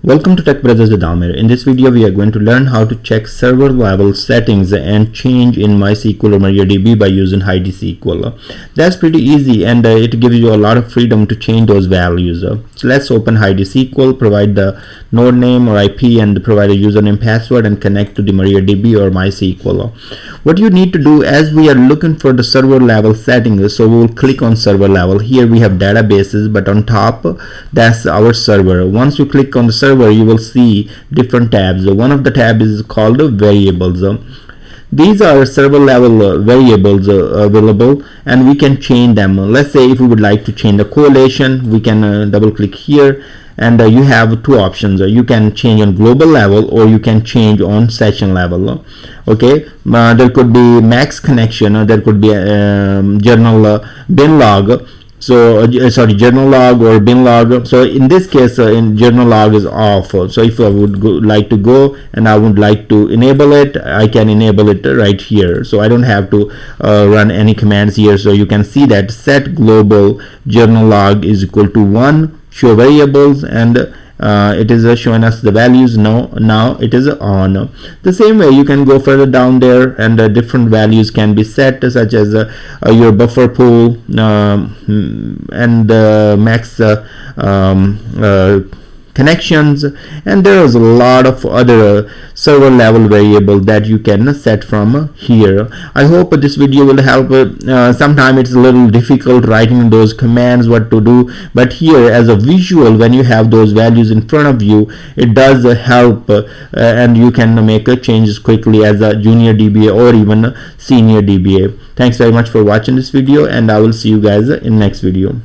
Welcome to Tech Brothers with Amir. In this video, we are going to learn how to check server level settings and change in MySQL or MariaDB by using Heidi SQL. That's pretty easy, and it gives you a lot of freedom to change those values. So let's open Heidi SQL, provide the node name or IP, and provide a username, password, and connect to the MariaDB or MySQL. What you need to do, as we are looking for the server level settings, so we will click on server level. Here we have databases, but on top that's our server. Once you click on the server, you will see different tabs. One of the tabs is called variables. These are server level variables available, and we can change them. Let's say if we would like to change the correlation, we can double click here, and you have two options. You can change on global level, or you can change on session level. Okay, there could be max connection, there could be journal bin log. So journal log or bin log. So in this case, in journal log is off. So if I would like to go and I would like to enable it, I can enable it right here. So I don't have to run any commands here. So you can see that set global journal log is equal to 1, show variables, and it is showing us the values. Now it is on. The same way you can go further down there, and different values can be set, such as your buffer pool and max connections, and there is a lot of other server level variable that you can set from here. I hope this video will help. Sometimes it's a little difficult writing those commands what to do, but here as a visual, when you have those values in front of you, it does help, and you can make changes quickly as a junior DBA or even a senior DBA. Thanks very much for watching this video, and I will see you guys in next video.